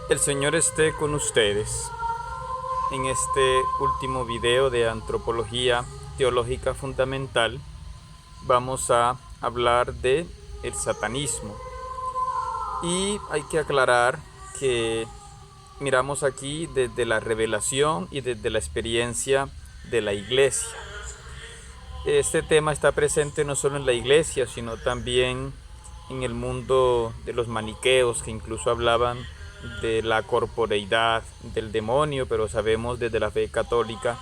El Señor esté con ustedes. En este último video de Antropología Teológica Fundamental vamos a hablar de el satanismo. Y hay que aclarar que miramos aquí desde la revelación y desde la experiencia de la Iglesia. Este tema está presente no solo en la Iglesia, sino también en el mundo de los maniqueos, que incluso hablaban de la corporeidad del demonio, pero sabemos desde la fe católica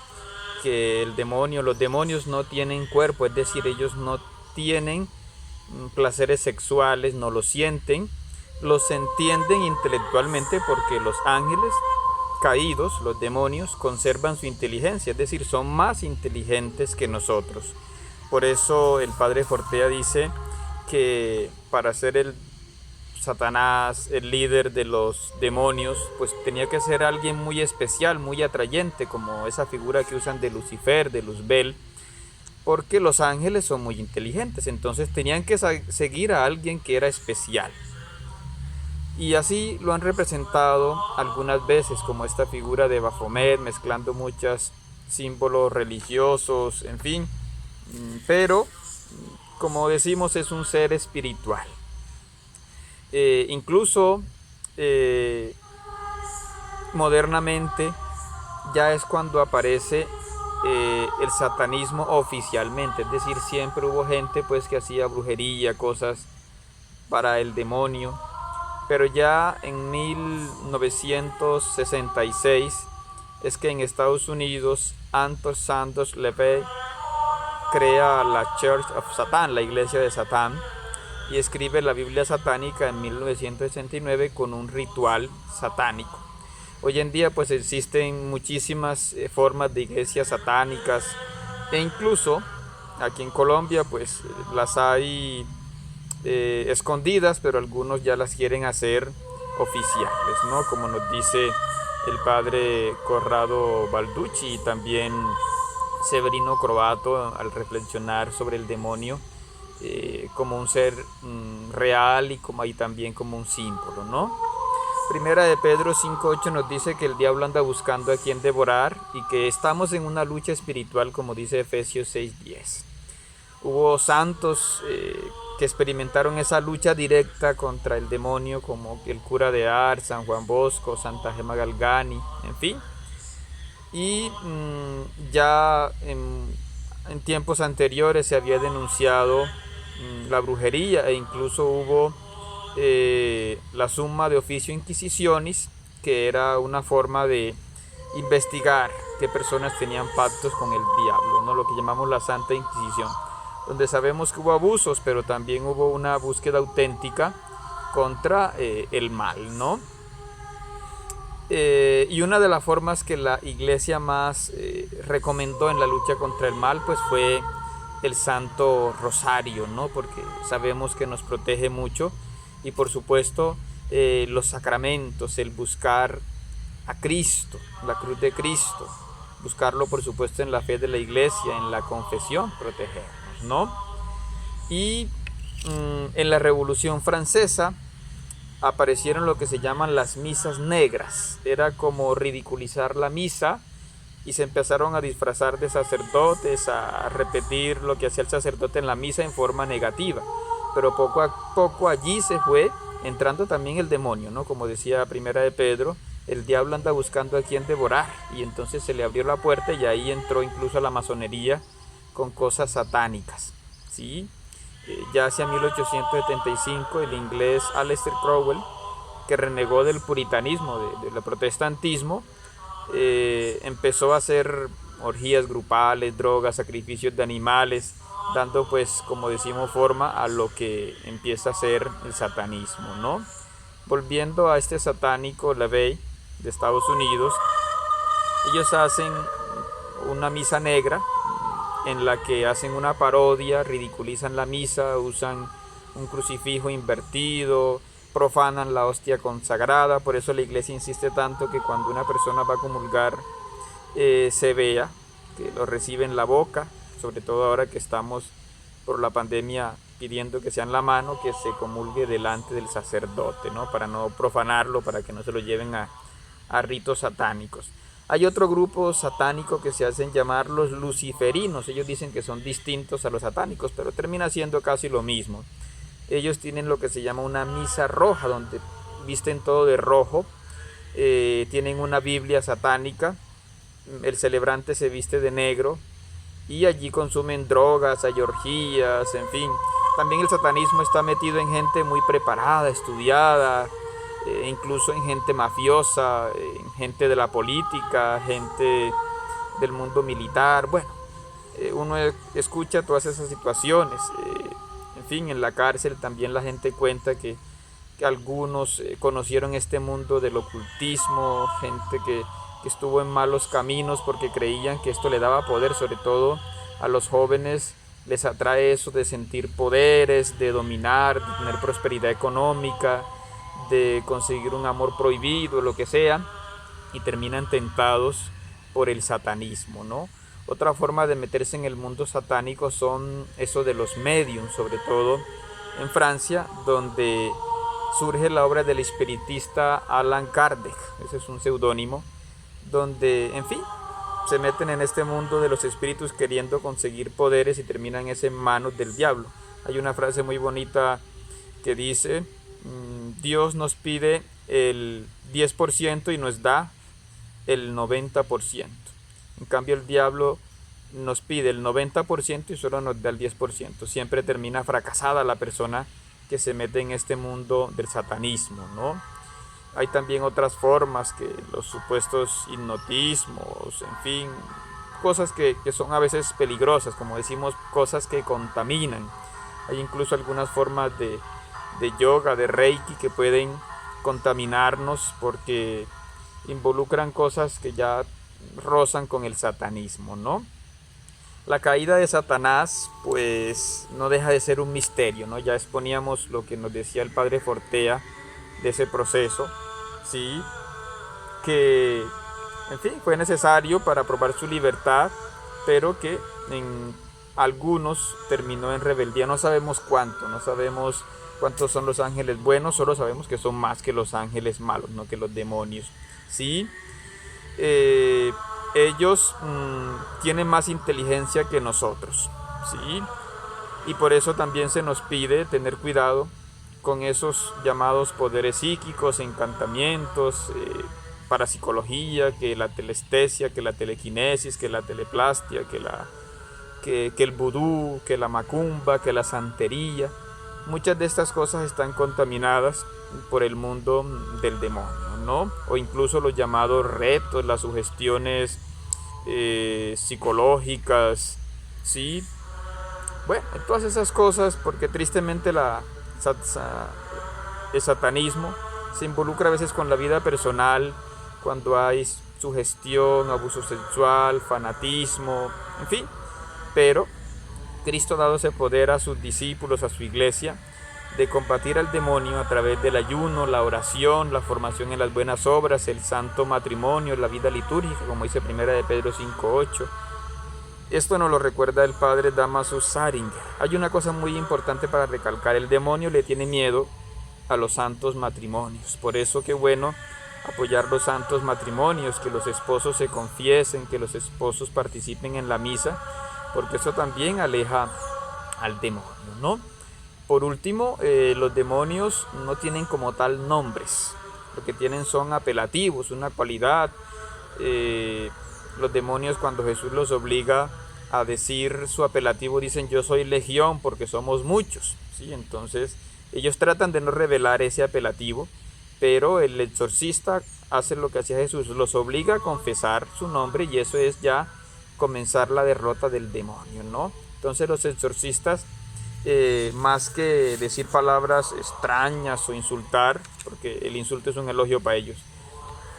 que los demonios no tienen cuerpo, es decir, ellos no tienen placeres sexuales, no los sienten, los entienden intelectualmente porque los ángeles caídos, los demonios, conservan su inteligencia, es decir, son más inteligentes que nosotros. Por eso el padre Fortea dice que para ser el Satanás, el líder de los demonios, pues tenía que ser alguien muy especial, muy atrayente, como esa figura que usan de Lucifer, de Luzbel, porque los ángeles son muy inteligentes, entonces tenían que seguir a alguien que era especial. Y así lo han representado algunas veces, como esta figura de Baphomet, mezclando muchos símbolos religiosos, en fin. Pero, como decimos, es un ser espiritual. Incluso modernamente ya es cuando aparece el satanismo oficialmente, es decir, siempre hubo gente pues que hacía brujería, cosas para el demonio, pero ya en 1966 es que en Estados Unidos Anton Sanders LaVey crea la Church of Satan, la iglesia de Satán, y escribe la Biblia satánica en 1969 con un ritual satánico. Hoy en día pues existen muchísimas formas de iglesias satánicas e incluso aquí en Colombia pues las hay escondidas, pero algunos ya las quieren hacer oficiales, ¿no? Como nos dice el padre Corrado Balducci y también Severino Croato al reflexionar sobre el demonio como un ser real y como ahí también como un símbolo, ¿no? Primera de Pedro 5:8 nos dice que el diablo anda buscando a quien devorar y que estamos en una lucha espiritual, como dice Efesios 6:10. Hubo santos que experimentaron esa lucha directa contra el demonio, como el cura de Ars, San Juan Bosco, Santa Gema Galgani, en fin. Y ya en tiempos anteriores se había denunciado la brujería e incluso hubo la summa de oficio inquisicionis, que era una forma de investigar qué personas tenían pactos con el diablo, ¿no? Lo que llamamos la Santa Inquisición, donde sabemos que hubo abusos, pero también hubo una búsqueda auténtica contra el mal, ¿no? Y una de las formas que la iglesia más recomendó en la lucha contra el mal pues fue el Santo Rosario, ¿no? Porque sabemos que nos protege mucho y por supuesto los sacramentos, el buscar a Cristo, la cruz de Cristo, buscarlo por supuesto en la fe de la iglesia, en la confesión, protegernos, ¿no? Y en la Revolución Francesa aparecieron lo que se llaman las misas negras. Era como ridiculizar la misa y se empezaron a disfrazar de sacerdotes, a repetir lo que hacía el sacerdote en la misa en forma negativa. Pero poco a poco allí se fue entrando también el demonio, ¿no? Como decía Primera de Pedro, el diablo anda buscando a quien devorar, y entonces se le abrió la puerta y ahí entró incluso la masonería con cosas satánicas, ¿sí? Ya hacia 1875 el inglés Aleister Crowell, que renegó del puritanismo, del protestantismo, empezó a hacer orgías grupales, drogas, sacrificios de animales, dando pues, como decimos, forma a lo que empieza a ser el satanismo, ¿no? Volviendo a este satánico LaVey de Estados Unidos, ellos hacen una misa negra en la que hacen una parodia, ridiculizan la misa, usan un crucifijo invertido, profanan la hostia consagrada. Por eso la iglesia insiste tanto que cuando una persona va a comulgar se vea, que lo recibe en la boca, sobre todo ahora que estamos por la pandemia pidiendo que sean la mano que se comulgue delante del sacerdote, ¿no? Para no profanarlo, para que no se lo lleven a ritos satánicos. Hay otro grupo satánico que se hacen llamar los luciferinos. Ellos dicen que son distintos a los satánicos, pero termina siendo casi lo mismo. Ellos tienen lo que se llama una misa roja, donde visten todo de rojo, tienen una Biblia satánica, el celebrante se viste de negro y allí consumen drogas, hay orgías, en fin. También el satanismo está metido en gente muy preparada, estudiada, incluso en gente mafiosa, en gente de la política, gente del mundo militar. Bueno, uno escucha todas esas situaciones. En fin, en la cárcel también la gente cuenta que algunos conocieron este mundo del ocultismo, gente que estuvo en malos caminos porque creían que esto le daba poder, sobre todo a los jóvenes les atrae eso de sentir poderes, de dominar, de tener prosperidad económica, de conseguir un amor prohibido, lo que sea, y terminan tentados por el satanismo, ¿no? Otra forma de meterse en el mundo satánico son eso de los mediums, sobre todo en Francia, donde surge la obra del espiritista Allan Kardec, ese es un seudónimo, donde, en fin, se meten en este mundo de los espíritus queriendo conseguir poderes y terminan en manos del diablo. Hay una frase muy bonita que dice: Dios nos pide el 10% y nos da el 90%. En cambio el diablo nos pide el 90% y solo nos da el 10%. Siempre termina fracasada la persona que se mete en este mundo del satanismo, ¿no? Hay también otras formas, que los supuestos hipnotismos, en fin, cosas que son a veces peligrosas, como decimos, cosas que contaminan. Hay incluso algunas formas de yoga, de reiki, que pueden contaminarnos porque involucran cosas que ya rozan con el satanismo, ¿no? La caída de Satanás pues no deja de ser un misterio, ¿no? Ya exponíamos lo que nos decía el padre Fortea de ese proceso, ¿sí? Que, en fin, fue necesario para probar su libertad, pero que en algunos terminó en rebeldía. No sabemos cuánto, no sabemos cuántos son los ángeles buenos, solo sabemos que son más que los ángeles malos, no que los demonios, ¿sí? Ellos tienen más inteligencia que nosotros, ¿sí? Y por eso también se nos pide tener cuidado con esos llamados poderes psíquicos, encantamientos, parapsicología, que la telestesia, que la telequinesis, que la teleplastia, que el vudú, que la macumba, que la santería. Muchas de estas cosas están contaminadas por el mundo del demonio, ¿no? O incluso los llamados retos, las sugestiones psicológicas, ¿sí? Bueno, todas esas cosas, porque tristemente el satanismo se involucra a veces con la vida personal, cuando hay sugestión, abuso sexual, fanatismo, en fin. Pero Cristo ha dado ese poder a sus discípulos, a su iglesia, de combatir al demonio a través del ayuno, la oración, la formación en las buenas obras, el santo matrimonio, la vida litúrgica, como dice 1 de Pedro 5:8. Esto nos lo recuerda el padre Damaso Saringer. Hay una cosa muy importante para recalcar: el demonio le tiene miedo a los santos matrimonios. Por eso qué bueno apoyar los santos matrimonios, que los esposos se confiesen, que los esposos participen en la misa, porque eso también aleja al demonio, ¿no? Por último, los demonios no tienen como tal nombres, lo que tienen son apelativos, una cualidad. Los demonios, cuando Jesús los obliga a decir su apelativo, dicen: yo soy legión, porque somos muchos, ¿sí? Entonces ellos tratan de no revelar ese apelativo, pero el exorcista hace lo que hacía Jesús, los obliga a confesar su nombre, y eso es ya comenzar la derrota del demonio, ¿no? Entonces los exorcistas, más que decir palabras extrañas o insultar, porque el insulto es un elogio para ellos,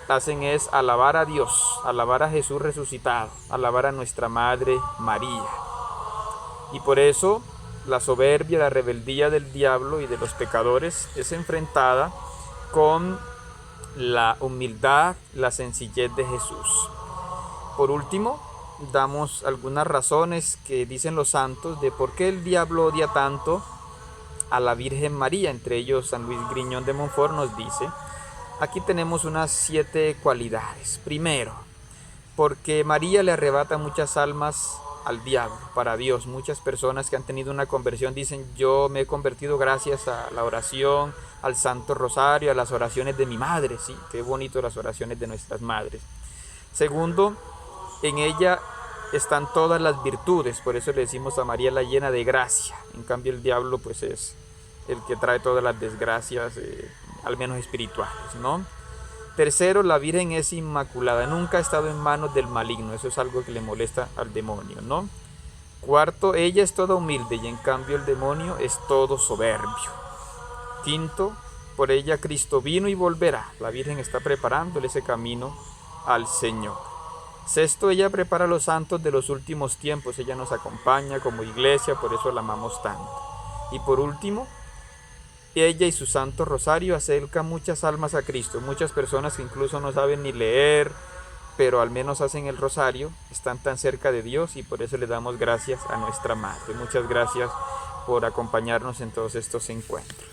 hacen es alabar a Dios, alabar a Jesús resucitado, alabar a nuestra Madre María. Y por eso la soberbia, la rebeldía del diablo y de los pecadores es enfrentada con la humildad, la sencillez de Jesús. Por último, damos algunas razones que dicen los santos de por qué el diablo odia tanto a la Virgen María, entre ellos San Luis Griñón de Montfort nos dice, aquí tenemos unas 7 cualidades. Primero, porque María le arrebata muchas almas al diablo, para Dios. Muchas personas que han tenido una conversión dicen, yo me he convertido gracias a la oración, al Santo Rosario, a las oraciones de mi madre. Sí, qué bonito las oraciones de nuestras madres. Segundo, en ella están todas las virtudes, por eso le decimos a María la llena de gracia. En cambio el diablo pues es el que trae todas las desgracias, al menos espirituales, ¿no? Tercero, la Virgen es inmaculada, nunca ha estado en manos del maligno, eso es algo que le molesta al demonio, ¿no? Cuarto, ella es toda humilde y en cambio el demonio es todo soberbio. Quinto, por ella Cristo vino y volverá, la Virgen está preparándole ese camino al Señor. Sexto, ella prepara a los santos de los últimos tiempos, ella nos acompaña como iglesia, por eso la amamos tanto. Y por último, ella y su Santo Rosario acercan muchas almas a Cristo. Muchas personas que incluso no saben ni leer, pero al menos hacen el rosario, están tan cerca de Dios y por eso le damos gracias a nuestra Madre. Muchas gracias por acompañarnos en todos estos encuentros.